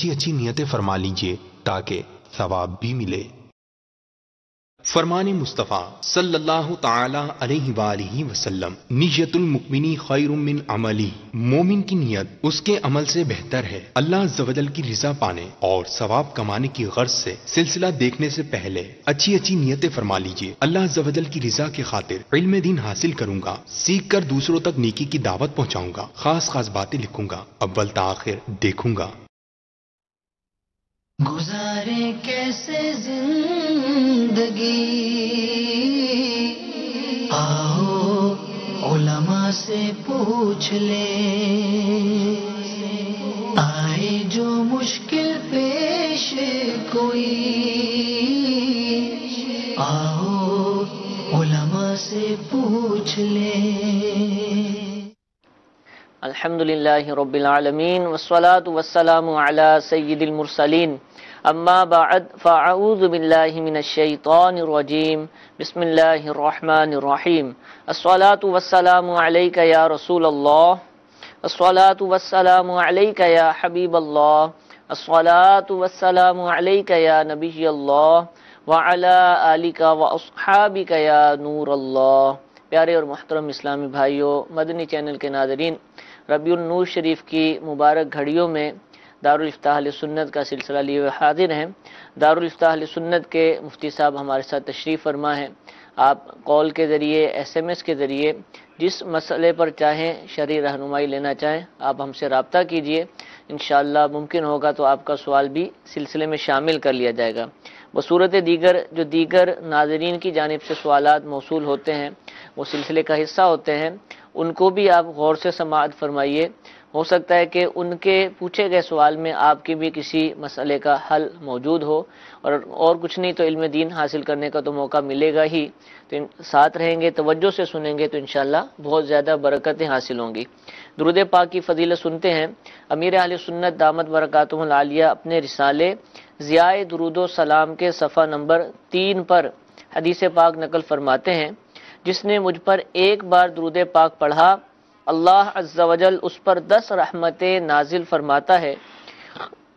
اچھی اچھی نیتیں فرما لیجئے تاکہ ثواب بھی ملے۔ فرمان مصطفیٰ صلی اللہ تعالی علیہ وآلہ وسلم، نیت المؤمن خیر من عملی، مومن کی نیت اس کے عمل سے بہتر ہے۔ اللہ عز و جل کی رضا پانے اور ثواب کمانے کی غرض سے سلسلہ دیکھنے سے پہلے اچھی اچھی نیتیں فرما لیجئے۔ اللہ عز و جل کی رضا کی خاطر علم دین حاصل کروں گا، سیکھ کر دوسروں تک نیکی کی دعوت پہنچاؤں گا، خاص خاص باتیں لکھوں گا، اول تا آخر دیکھوں گا۔ گزارے کیسے زندگی، آؤ علماء سے پوچھ لیں، آئے جو مشکل پیش کوئی، آؤ علماء سے پوچھ لیں۔ الحمدللہ رب العالمین والصلاة والسلام علی سید المرسلین، اما بعد فاعوذ باللہ من الشیطان الرجیم، بسم اللہ الرحمن الرحیم۔ الصلاة والسلام علیک یا رسول اللہ، الصلاة والسلام علیک یا حبیب اللہ، الصلاة والسلام علیک یا نبی اللہ، وعلی آلک واصحابک یا نور اللہ۔ پیارے اور محترم اسلامی بھائیوں، مدنی چینل کے ناظرین، ربیع النور شریف کی مبارک گھڑیوں میں دارالافتاء اہل سنت کا سلسلہ لیے ہوئے حاضر ہیں۔ دارالافتاء اہل سنت کے مفتی صاحب ہمارے ساتھ تشریف فرما ہے۔ آپ کال کے ذریعے، ایس ایم ایس کے ذریعے جس مسئلے پر چاہیں شرعی رہنمائی لینا چاہیں آپ ہم سے رابطہ کیجئے، انشاءاللہ ممکن ہوگا تو آپ کا سوال بھی سلسلے میں شامل کر لیا جائے گا۔ بصورت دیگر جو دیگر ناظرین کی جانب سے سوالات موصول ہوتے ہیں، وہ سلسلے کا حصہ ہوتے ہیں، ان کو بھی آپ غور سے سماعت فرمائیے۔ ہو سکتا ہے کہ ان کے پوچھے گئے سوال میں آپ کے بھی کسی مسئلے کا حل موجود ہو، اور کچھ نہیں تو علم دین حاصل کرنے کا تو موقع ملے گا ہی، تو ساتھ رہیں گے، توجہ سے سنیں گے تو انشاءاللہ بہت زیادہ برکتیں حاصل ہوں گی۔ درود پاک کی فضیلت سنتے ہیں۔ امیر اہل سنت دامت برکاتہم العالیہ اپنے رسالے ضیاء درود و سلام کے صفحہ نمبر 3 پر حدیث پاک نقل فرماتے ہیں، جس نے مجھ پر ایک بار درود پاک پڑھا، اللہ عز و جل اس پر 10 رحمتیں نازل فرماتا ہے،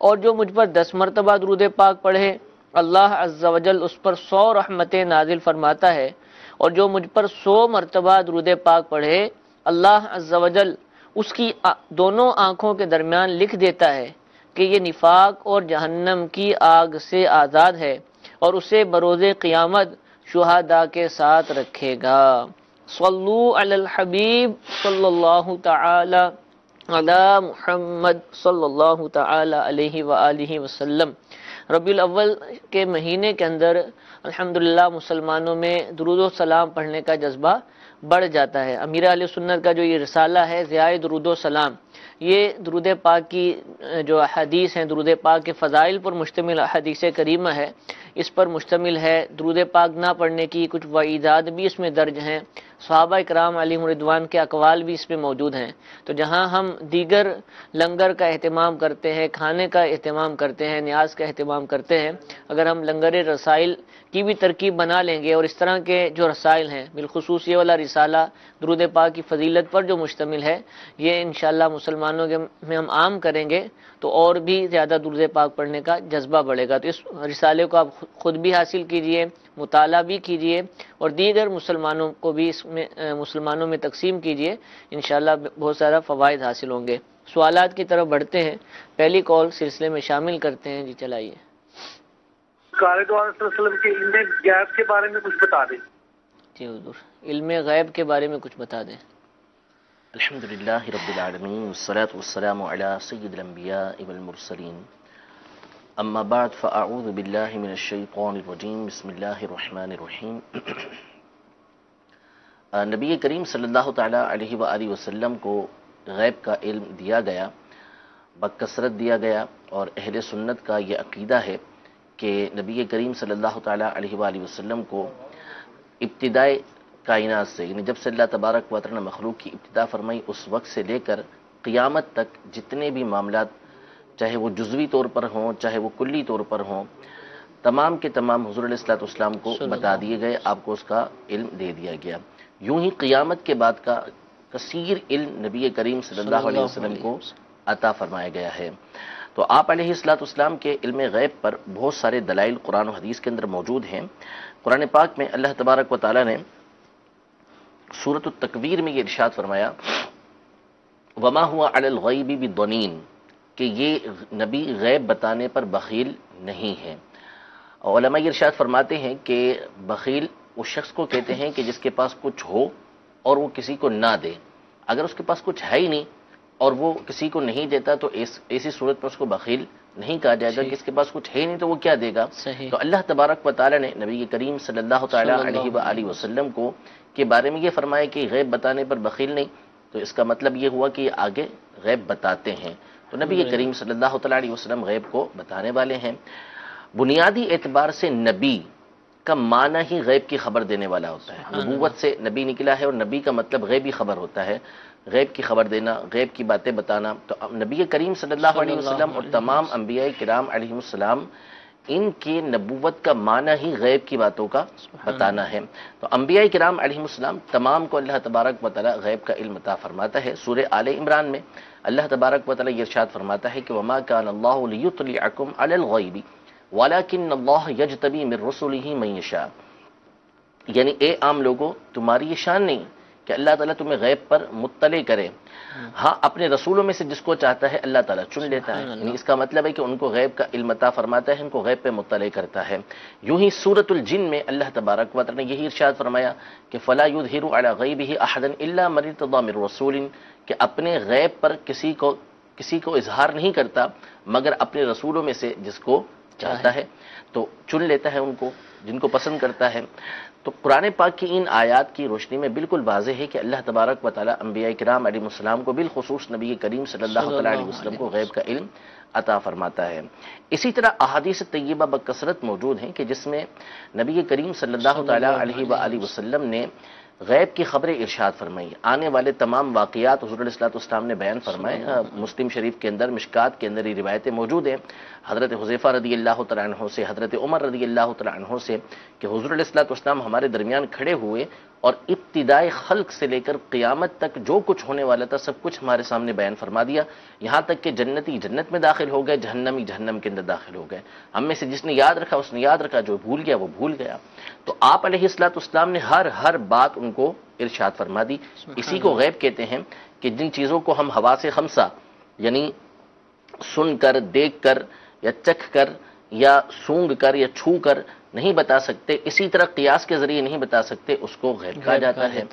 اور جو مجھ پر 10 مرتبہ درود پاک پڑھے، اللہ عز و جل اس پر 100 رحمتیں نازل فرماتا ہے، اور جو مجھ پر 100 مرتبہ درود پاک پڑھے، اللہ عز و جل اس کی دونوں آنکھوں کے درمیان لکھ دیتا ہے کہ یہ نفاق اور جہنم کی آگ سے آزاد ہے، اور اسے بروز قیامت شہداء کے ساتھ رکھے گا۔ صلو علی الحبیب صلی اللہ تعالی علی محمد صلی اللہ تعالی علیہ وآلہ وسلم۔ ربیع الاول کے مہینے کے اندر الحمدللہ مسلمانوں میں درود و سلام پڑھنے کا جذبہ بڑھ جاتا ہے۔ امیر اہل سنت کا جو یہ رسالہ ہے ضیاء درود و سلام، یہ درود پاک کی جو حدیث ہیں، درود پاک کے فضائل پر مشتمل حدیث کریمہ ہے، اس پر مشتمل ہے۔ درود پاک نہ پڑھنے کی کچھ وعیدات بھی اس میں درج ہیں، صحابہ کرام علیہم رضوان کے اقوال بھی اس میں موجود ہیں۔ تو جہاں ہم دیگر لنگر کا اہتمام کرتے ہیں، کھانے کا اہتمام کرتے ہیں، نیاز کا اہتمام کرتے ہیں، اگر ہم لنگر رسائل کی بھی ترکیب بنا لیں گے، اور اس طرح کے جو رسائل ہیں، بالخصوص یہ والا رسالہ درود پاک کی فضیلت پر جو مشتمل ہے، یہ انشاءاللہ مسلمانوں میں ہم عام کریں گے تو اور بھی زیادہ درود پاک پڑھنے کا جذبہ بڑھے گا۔ تو اس رسالے کو آپ خود بھی حاصل کیجئے، مطالعہ بھی کیجئے، اور دیگر مسلمانوں کو بھی اس میں مسلمانوں میں تقسیم کیجئے، انشاءاللہ بہت سارا فوائد حاصل ہوں گے۔ سوالات کی طرف بڑھتے ہیں، پہلی کال سلسلے میں شامل کرتے ہیں۔ جی چلائیے۔ کار دو صلی اللہ علیہ وسلم کے علم غیب کے بارے میں کچھ بتا دیں۔ جی حضور، علم غیب کے بارے میں کچھ بتا دیں۔ الحمدللہ رب العالمین والصلاة والسلام علی سید الانبیاء والمرسلین، اما بعد فاعوذ باللہ من الشیطان الرجیم، بسم اللہ الرحمن الرحیم۔ نبی کریم صلی اللہ تعالی علیہ وآلہ وسلم کو غیب کا علم دیا گیا، بکثرت دیا گیا، اور اہل سنت کا یہ عقیدہ ہے کہ نبی کریم صلی اللہ تعالی علیہ وآلہ وسلم کو ابتدائے کائنات سے، یعنی جب سے اللہ تبارک و تعالی نے مخلوق کی ابتدا فرمائی اس وقت سے لے کر قیامت تک جتنے بھی معاملات، چاہے وہ جزوی طور پر ہوں چاہے وہ کلی طور پر ہوں، تمام کے تمام حضور علیہ الصلوۃ والسلام کو بتا دیے گئے، آپ کو اس کا علم دے دیا گیا۔ یوں ہی قیامت کے بعد کا کثیر علم نبی کریم صلی اللہ علیہ وسلم کو عطا فرمایا گیا ہے۔ تو آپ علیہ السلام کے علم غیب پر بہت سارے دلائل قرآن و حدیث کے اندر موجود ہیں۔ قرآن پاک میں اللہ تبارک و تعالیٰ نے سورۃ التکویر میں یہ ارشاد فرمایا وما هو علی الغیب بضنین، کہ یہ نبی غیب بتانے پر بخیل نہیں ہے۔ اور علماء یہ ارشاد فرماتے ہیں کہ بخیل اس شخص کو کہتے ہیں کہ جس کے پاس کچھ ہو اور وہ کسی کو نہ دے۔ اگر اس کے پاس کچھ ہے ہی نہیں اور وہ کسی کو نہیں دیتا تو ایسی صورت میں اس کو بخیل نہیں کہا جائے گا کہ اس کے پاس کچھ ہے نہیں تو وہ کیا دے گا۔ تو اللہ تبارک و تعالیٰ نے نبی کریم صلی اللہ تعالیٰ علیہ وآلہ وسلم کو کے بارے میں یہ فرمایا کہ غیب بتانے پر بخیل نہیں، تو اس کا مطلب یہ ہوا کہ یہ آگے غیب بتاتے ہیں۔ تو نبی کریم صلی اللہ تعالیٰ علیہ وسلم غیب کو بتانے والے ہیں۔ بنیادی اعتبار سے نبی کا معنی ہی غیب کی خبر دینے والا ہوتا ہے۔ نبوت سے نبی نکلا ہے اور نبی کا مطلب غیبی خبر ہوتا ہے، غیب کی خبر دینا، غیب کی باتیں بتانا۔ تو نبی کریم صلی اللہ علیہ وسلم اور تمام انبیاء کرام علیہ السلام ان کی نبوت کا معنی ہی غیب کی باتوں کا بتانا ہے۔ تو انبیاء کرام علیہ السلام تمام کو اللہ تبارک و تعالی غیب کا علم عطا فرماتا ہے۔ سورہ آل عمران میں اللہ تبارک و تعالی یہ ارشاد فرماتا ہے کہ وما كان الله ليطلعكم على الغیب ولكن الله يجتبي من رسله من يشاء، یعنی اے عام لوگوں تمہاری یہ شان نہیں کہ اللہ تعالیٰ تمہیں غیب پر مطلع کرے، ہاں اپنے رسولوں میں سے جس کو چاہتا ہے اللہ تعالیٰ چن لیتا ہے، یعنی اس کا مطلب ہے کہ ان کو غیب کا علم عطا فرماتا ہے، ان کو غیب پہ مطلع کرتا ہے۔ یوں ہی سورۃ الجن میں اللہ تبارک و تعالیٰ نے یہی ارشاد فرمایا کہ فلا یظہر علی غیبہ احدا الا من ارتضی من رسول، کہ اپنے غیب پر کسی کو اظہار نہیں کرتا مگر اپنے رسولوں میں سے جس کو چاہتا ہے، تو چن لیتا ہے ان کو جن کو پسند کرتا ہے۔ تو قرآن پاک کی ان آیات کی روشنی میں بالکل واضح ہے کہ اللہ تبارک و تعالی انبیاء کرام علیہ السلام کو بالخصوص نبی کریم صلی اللہ علیہ وسلم کو غیب کا علم عطا فرماتا ہے۔ اسی طرح احادیث طیبہ بکثرت موجود ہیں کہ جس میں نبی کریم صلی اللہ تعالی علیہ وآلہ وسلم نے غیب کی خبریں ارشاد فرمائی، آنے والے تمام واقعات حضور علیہ السلام نے بیان فرمائے۔ مسلم شریف کے اندر مشکات کے اندر یہ روایتیں موجود ہیں حضرت حذیفہ رضی اللہ تعالیٰ عنہ سے، حضرت عمر رضی اللہ تعالیٰ عنہ سے، کہ حضور علیہ السلام ہمارے درمیان کھڑے ہوئے اور ابتدائے خلق سے لے کر قیامت تک جو کچھ ہونے والا تھا سب کچھ ہمارے سامنے بیان فرما دیا، یہاں تک کہ جنتی جنت میں داخل ہو گئے، جہنمی جہنم کے اندر داخل ہو گئے۔ ہم میں سے جس نے یاد رکھا اس نے یاد رکھا، جو بھول گیا وہ بھول گیا۔ تو آپ علیہ السلام نے ہر بات ان کو ارشاد فرما دی۔ اسی کو غیب کہتے ہیں کہ جن چیزوں کو ہم حواس خمسہ یعنی سن کر، دیکھ کر یا چکھ کر یا سونگ کر یا چھو کر نہیں بتا سکتے، اسی طرح قیاس کے ذریعے نہیں بتا سکتے، اس کو غیب کہا جاتا ہے۔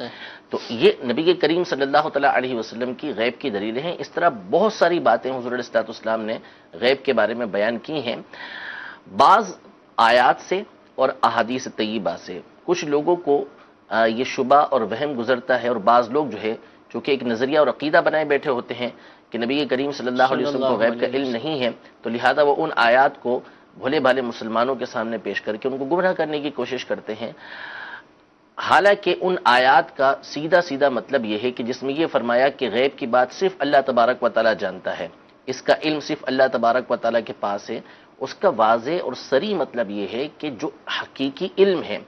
تو یہ نبی کریم صلی اللہ تعالیٰ علیہ وسلم کی غیب کی دلیلیں ہیں۔ اس طرح بہت ساری باتیں حضور علیہ السلام نے غیب کے بارے میں بیان کی ہیں، بعض آیات سے اور احادیث طیبہ سے۔ کچھ لوگوں کو یہ شبہ اور وہم گزرتا ہے، اور بعض لوگ جو ہے چونکہ ایک نظریہ اور عقیدہ بنائے بیٹھے ہوتے ہیں کہ نبی کریم صلی اللہ علیہ وسلم کو غیب کا علم نہیں ہے، تو لہذا وہ ان آیات کو بھولے بھالے مسلمانوں کے سامنے پیش کر کے ان کو گمراہ کرنے کی کوشش کرتے ہیں۔ حالانکہ ان آیات کا سیدھا مطلب یہ ہے کہ جس میں یہ فرمایا کہ غیب کی بات صرف اللہ تبارک و تعالیٰ جانتا ہے، اس کا علم صرف اللہ تبارک و تعالیٰ کے پاس ہے، اس کا واضح اور صریح مطلب یہ ہے کہ جو حقیقی علم ہے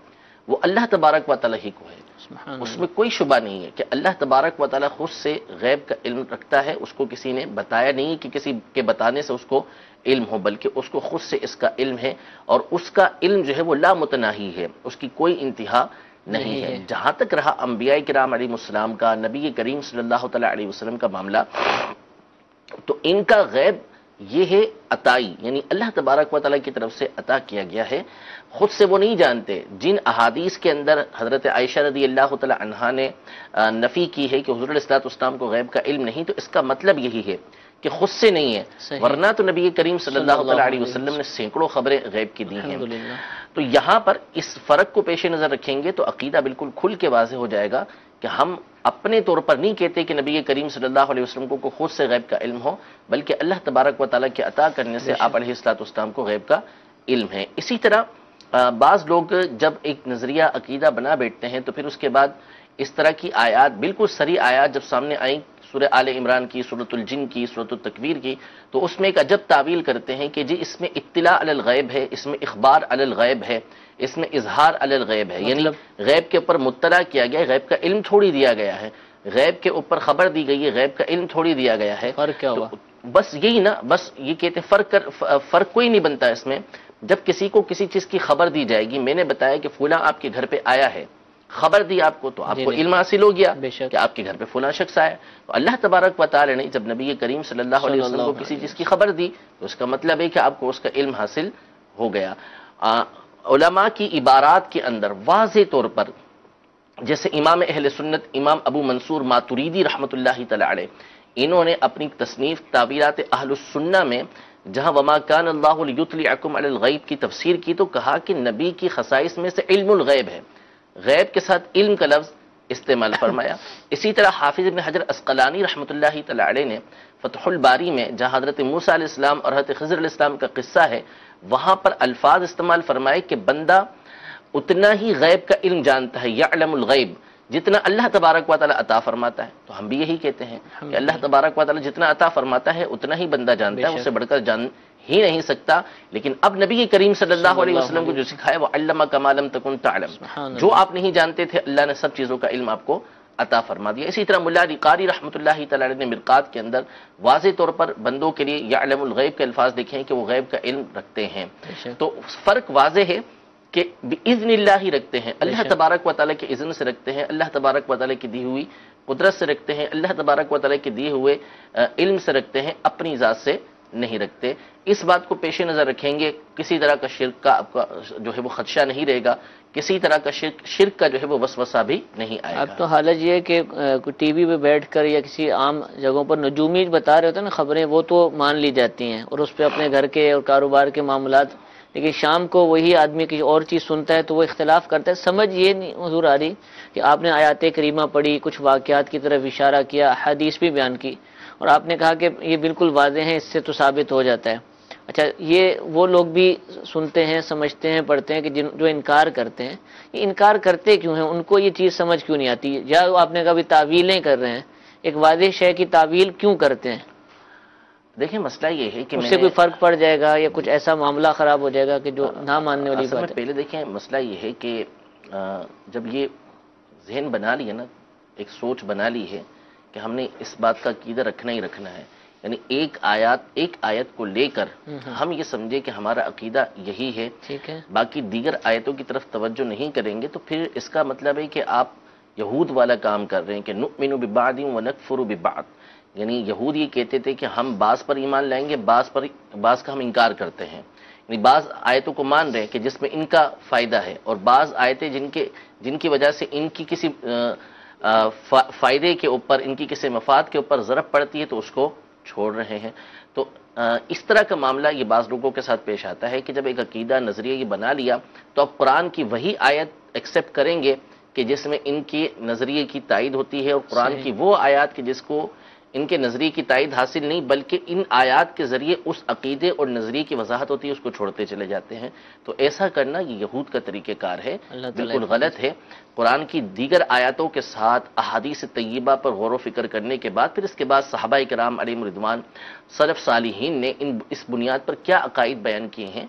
وہ اللہ تبارک و تعالیٰ ہی کو ہے، اس میں کوئی شبہ نہیں ہے کہ اللہ تبارک و تعالیٰ خود سے غیب کا علم رکھتا ہے، اس کو کسی نے بتایا نہیں کہ کسی کے بتانے سے اس کو علم ہو، بلکہ اس کو خود سے اس کا علم ہے، اور اس کا علم جو ہے وہ لا متناہی ہے، اس کی کوئی انتہا نہیں ہے۔ جہاں تک رہا انبیاء کرام علیہ السلام کا، نبی کریم صلی اللہ تعالیٰ علیہ وسلم کا معاملہ، تو ان کا غیب یہ ہے عطائی، یعنی اللہ تبارک و تعالیٰ کی طرف سے عطا کیا گیا ہے، خود سے وہ نہیں جانتے۔ جن احادیث کے اندر حضرت عائشہ رضی اللہ تعالیٰ عنہا نے نفی کی ہے کہ حضور علیہ السلام کو غیب کا علم نہیں، تو اس کا مطلب یہی ہے کہ خود سے نہیں ہے، ورنہ تو نبی کریم صلی اللہ تعالیٰ علیہ وسلم نے سینکڑوں خبریں غیب کی دی ہیں۔ تو یہاں پر اس فرق کو پیش نظر رکھیں گے تو عقیدہ بالکل کھل کے واضح ہو جائے گا کہ ہم اپنے طور پر نہیں کہتے کہ نبی کریم صلی اللہ علیہ وسلم کو خود سے غیب کا علم ہو، بلکہ اللہ تبارک و تعالیٰ کے عطا کرنے سے آپ علیہ السلام کو غیب کا علم ہے۔ اسی طرح بعض لوگ جب ایک نظریہ عقیدہ بنا بیٹھتے ہیں تو پھر اس کے بعد اس طرح کی آیات، بالکل صریح آیات جب سامنے آئیں سورہ آل عمران کی، سورۃ الجن کی، سورۃ التکویر کی، تو اس میں ایک عجب تعویل کرتے ہیں کہ جی اس میں اطلاع علی الغیب ہے، اس میں اخبار علی الغیب ہے، اس میں اظہار علی الغیب ہے، یعنی غیب کے اوپر مطلع کیا گیا ہے، غیب کا علم تھوڑی دیا گیا ہے، غیب کے اوپر خبر دی گئی ہے، غیب کا علم تھوڑی دیا گیا ہے۔ بس یہی نا، بس یہ کہتے ہیں فرق کوئی نہیں بنتا اس میں. جب کسی کو کسی چیز کی خبر دی جائے گی، میں نے بتایا کہ فلاں آپ کے گھر پہ آیا ہے، خبر دی آپ کو، تو آپ کو علم حاصل ہو گیا کہ آپ کے گھر پہ فلاں شخص آیا. تو اللہ تبارک و تعالی نے جب نبی کریم صلی اللہ علیہ وسلم کو کسی چیز کی خبر دی تو اس کا مطلب ہے کہ آپ کو اس کا علم حاصل ہو گیا. علماء کی عبارات کے اندر واضح طور پر، جیسے امام اہل سنت امام ابو منصور ماتریدی رحمۃ اللہ تعالی علیہ، انہوں نے اپنی تصنیف تعبیرات اہل السنہ میں جہاں وما کان اللہ لیطلعکم علی الغیب کی تفسیر کی تو کہا کہ نبی کی خصائص میں سے علم الغیب ہے، غیب کے ساتھ علم کا لفظ استعمال فرمایا. اسی طرح حافظ ابن حجر اسقلانی رحمۃ اللہ تعالی علیہ نے فتح الباری میں جہاں حضرت موسیٰ علیہ السلام اور حضرت خضر علیہ السلام کا قصہ ہے، وہاں پر الفاظ استعمال فرمائے کہ بندہ اتنا ہی غیب کا علم جانتا ہے، یعلم الغیب، جتنا اللہ تبارک و تعالی عطا فرماتا ہے. تو ہم بھی یہی کہتے ہیں کہ اللہ تبارک و تعالی جتنا عطا فرماتا ہے اتنا ہی بندہ جانتا ہے، اس سے بڑھ کر جان ہی نہیں سکتا. لیکن اب نبی کریم صلی اللہ علیہ وسلم کو جو سکھایا وہ علمک ما لم تکن تعلم، جو آپ نہیں جانتے تھے اللہ نے سب چیزوں کا علم آپ کو عطا فرما دیا. اسی طرح ملا علی قاری رحمۃ اللہ تعالی علیہ نے مرقات کے اندر واضح طور پر بندوں کے لیے یعلم الغیب کے الفاظ لکھے ہیں کہ وہ غیب کا علم رکھتے ہیں. تو فرق واضح ہے کہ باذن اللہ ہی رکھتے ہیں، اللہ تبارک و تعالیٰ کے اذن سے رکھتے ہیں، اللہ تبارک و تعالیٰ کی دی ہوئی قدرت سے رکھتے ہیں، اللہ تبارک و تعالیٰ کے دیے ہوئے علم سے رکھتے ہیں، اپنی ذات سے نہیں رکھتے. اس بات کو پیش نظر رکھیں گے، کسی طرح کا شرک کا آپ کا جو ہے وہ خدشہ نہیں رہے گا، کسی طرح کا شرک کا جو ہے وہ وسوسہ بھی نہیں آئے گا. اب تو حالت یہ ہے کہ ٹی وی پہ بیٹھ کر یا کسی عام جگہوں پر نجومی بتا رہے ہوتے ہیں نا خبریں، وہ تو مان لی جاتی ہیں اور اس پہ اپنے گھر کے اور کاروبار کے معاملات. لیکن شام کو وہی آدمی کسی اور چیز سنتا ہے تو وہ اختلاف کرتا ہے. سمجھ یہ نہیں حضور آ رہی کہ آپ نے آیات کریمہ پڑھی، کچھ واقعات کی طرف اشارہ کیا، حدیث بھی بیان کی، اور آپ نے کہا کہ یہ بالکل واضح ہیں، اس سے تو ثابت ہو جاتا ہے. اچھا، یہ وہ لوگ بھی سنتے ہیں، سمجھتے ہیں، پڑھتے ہیں کہ جو انکار کرتے ہیں، یہ انکار کرتے کیوں ہیں؟ ان کو یہ چیز سمجھ کیوں نہیں آتی؟ یا آپ نے کہا بھی تعویلیں کر رہے ہیں، ایک واضح شے کی تعویل کیوں کرتے ہیں؟ دیکھیں مسئلہ یہ ہے کہ اس سے کوئی فرق پڑ جائے گا یا کچھ ایسا معاملہ خراب ہو جائے گا کہ جو نہ ماننے والی بات ہے. پہلے دیکھیں مسئلہ یہ ہے کہ جب یہ ذہن بنا لیا نا، ایک سوچ بنا لی ہے کہ ہم نے اس بات کا عقیدہ رکھنا ہی رکھنا ہے، یعنی ایک آیت کو لے کر ہم یہ سمجھے کہ ہمارا عقیدہ یہی ہے، ٹھیک ہے، باقی دیگر آیتوں کی طرف توجہ نہیں کریں گے، تو پھر اس کا مطلب ہے کہ آپ یہود والا کام کر رہے ہیں کہ نؤمن ببعض ونکفر ببعض. یعنی یہود یہ کہتے تھے کہ ہم بعض پر ایمان لائیں گے، بعض کا ہم انکار کرتے ہیں. یعنی بعض آیتوں کو مان رہے ہیں کہ جس میں ان کا فائدہ ہے، اور بعض آیتیں جن کی وجہ سے ان کی کسی فائدے کے اوپر، ان کی کسی مفاد کے اوپر ضرب پڑتی ہے تو اس کو چھوڑ رہے ہیں. تو اس طرح کا معاملہ یہ بعض لوگوں کے ساتھ پیش آتا ہے کہ جب ایک عقیدہ نظریہ یہ بنا لیا تو اب قرآن کی وہی آیت ایکسیپٹ کریں گے کہ جس میں ان کے نظریے کی تائید ہوتی ہے، اور قرآن کی وہ آیات کہ جس کو ان کے نظریے کی تائید حاصل نہیں بلکہ ان آیات کے ذریعے اس عقیدے اور نظریے کی وضاحت ہوتی ہے، اس کو چھوڑتے چلے جاتے ہیں. تو ایسا کرنا یہ یہود کا طریقہ کار ہے، بالکل غلط ہے. قرآن کی دیگر آیاتوں کے ساتھ احادیث طیبہ پر غور و فکر کرنے کے بعد پھر اس کے بعد صحابہ کرام علیہم رضوان، سلف صالحین نے اس بنیاد پر کیا عقائد بیان کیے ہیں،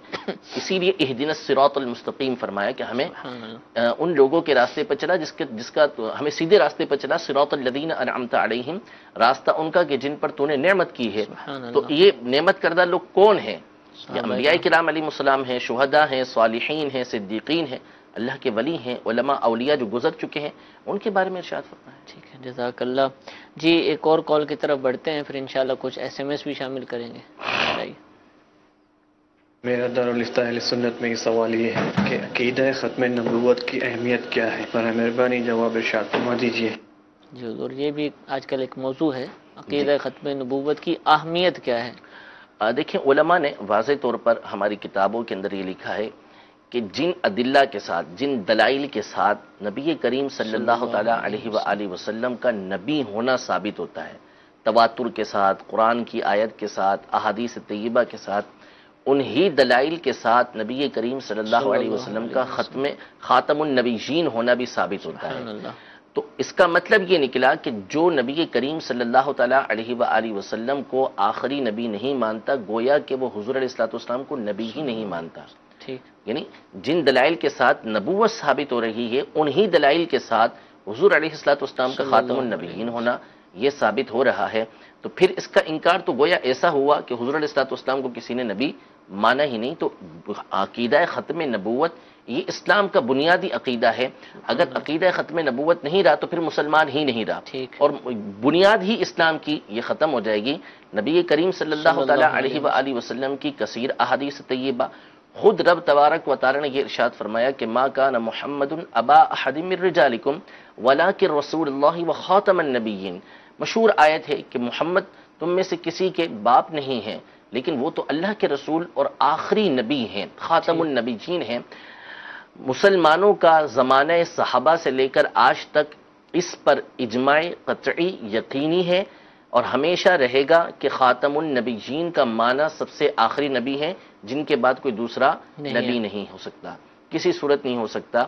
اسی لیے اہدنا الصراط المستقیم فرمایا کہ ہمیں ان لوگوں کے راستے پر چلا جس کا ہمیں سیدھے راستے پر چلا، صراط الذین انعمت علیہم، راستہ ان کا کہ جن پر تو نے نعمت کی ہے. تو یہ نعمت کردہ لوگ کون ہیں؟ یہ انبیاء کرام علیہ السلام ہیں، شہداء ہیں، صالحین ہیں، صدیقین ہیں، اللہ کے ولی ہیں، علماء اولیاء جو گزر چکے ہیں، ان کے بارے میں ارشاد فرمایا. ٹھیک ہے، جزاک اللہ. جی ایک اور کال کی طرف بڑھتے ہیں، پھر انشاءاللہ کچھ SMS بھی شامل کریں گے. میرا دارالفتہ اہل سنت میں یہ سوال یہ ہے کہ عقیدہ ختم نبوت کی اہمیت کیا ہے؟ برائے مہربانی جواب ارشاد فرما دیجیے. جی حضور، یہ بھی آج کل ایک موضوع ہے، عقیدہ ختم نبوت کی اہمیت کیا ہے؟ دیکھیں علماء نے واضح طور پر ہماری کتابوں کے اندر یہ لکھا ہے کہ جن ادلہ کے ساتھ، جن دلائل کے ساتھ نبی کریم صلی اللہ تعالیٰ علیہ وآلہ وسلم کا نبی ہونا ثابت ہوتا ہے، تواتر کے ساتھ، قرآن کی آیت کے ساتھ، احادیث طیبہ کے ساتھ، انہی دلائل کے ساتھ نبی کریم صلی اللہ علیہ وسلم کا خاتم النبیین ہونا بھی ثابت ہوتا ہے. تو اس کا مطلب یہ نکلا کہ جو نبی کریم صلی اللہ تعالیٰ علیہ وآلہ وسلم کو آخری نبی نہیں مانتا، گویا کہ وہ حضور علیہ السلام کو نبی ہی نہیں مانتا. یعنی جن دلائل کے ساتھ نبوت ثابت ہو رہی ہے، انہی دلائل کے ساتھ حضور علیہ السلام کا خاتم النبیین ہونا یہ ثابت ہو رہا ہے، تو پھر اس کا انکار تو گویا ایسا ہوا کہ حضور علیہ الصلوۃ والسلام کو کسی نے نبی مانا ہی نہیں۔ تو عقیدہ ختم نبوت یہ اسلام کا بنیادی عقیدہ ہے، اگر عقیدہ ختم نبوت نہیں رہا تو پھر مسلمان ہی نہیں رہا، اور بنیاد ہی اسلام کی یہ ختم ہو جائے گی۔ نبی کریم صلی اللہ تعالیٰ علیہ وآلہ وسلم کی کثیر احادیث طیبہ، خود رب تبارک و تعالی نے یہ ارشاد فرمایا کہ ما کان محمد ابا احد من رجالکم ولکن رسول اللہ وخاتم النبیین۔ مشہور آیت ہے کہ محمد تم میں سے کسی کے باپ نہیں ہیں، لیکن وہ تو اللہ کے رسول اور آخری نبی ہیں، خاتم النبیین ہیں۔ مسلمانوں کا زمانہ صحابہ سے لے کر آج تک اس پر اجماع قطعی یقینی ہے اور ہمیشہ رہے گا کہ خاتم النبیین کا معنی سب سے آخری نبی ہے، جن کے بعد کوئی دوسرا نبی نہیں ہو سکتا، کسی صورت نہیں ہو سکتا۔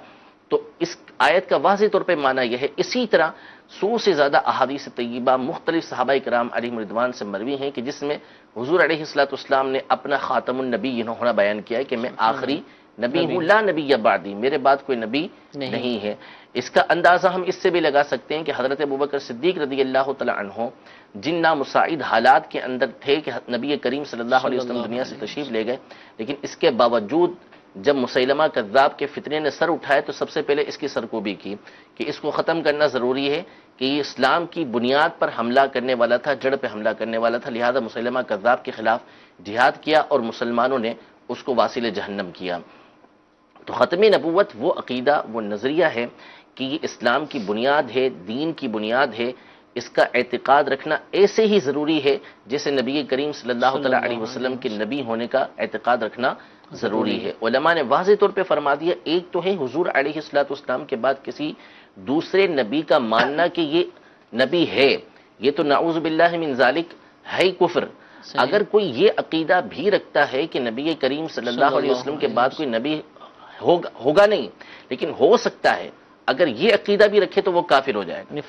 تو اس آیت کا واضح طور پہ معنی یہ ہے۔ اسی طرح 100 سے زیادہ احادیث طیبہ مختلف صحابہ کرام علیہم رضوان سے مروی ہیں کہ جس میں حضور علیہ الصلوۃ والسلام نے اپنا خاتم النبی ہونا بیان کیا ہے کہ میں آخری نبی ہوں، لا نبی بعدی، میرے بعد کوئی نبی نہیں ہے۔ اس کا اندازہ ہم اس سے بھی لگا سکتے ہیں کہ حضرت ابوبکر صدیق رضی اللہ تعالی عنہ جن نامساعد حالات کے اندر تھے کہ نبی کریم صلی اللہ علیہ وسلم دنیا سے تشریف لے گئے، لیکن اس کے باوجود جب مسیلمہ کذاب کے فتنے نے سر اٹھائے تو سب سے پہلے اس کی سرکوبی کی کہ اس کو ختم کرنا ضروری ہے، کہ یہ اسلام کی بنیاد پر حملہ کرنے والا تھا، جڑ پہ حملہ کرنے والا تھا، لہذا مسیلمہ کذاب کے خلاف جہاد کیا اور مسلمانوں نے اس کو واصل جہنم کیا۔ تو ختم نبوت وہ عقیدہ، وہ نظریہ ہے کہ یہ اسلام کی بنیاد ہے، دین کی بنیاد ہے، اس کا اعتقاد رکھنا ایسے ہی ضروری ہے جیسے نبی کریم صلی اللہ علیہ وسلم کے نبی ہونے کا اعتقاد رکھنا ضروری ہے۔ علماء نے واضح طور پہ فرما دیا، ایک تو ہے حضور علیہ السلام کے بعد کسی دوسرے نبی کا ماننا کہ یہ نبی ہے، یہ تو نعوذ باللہ من ذالک ہے کفر۔ اگر کوئی یہ عقیدہ بھی رکھتا ہے کہ نبی کریم صلی اللہ علیہ وسلم کے بعد کوئی نبی ہوگا نہیں لیکن ہو سکتا ہے، اگر یہ عقیدہ بھی رکھے تو وہ کافر ہو جائے گا۔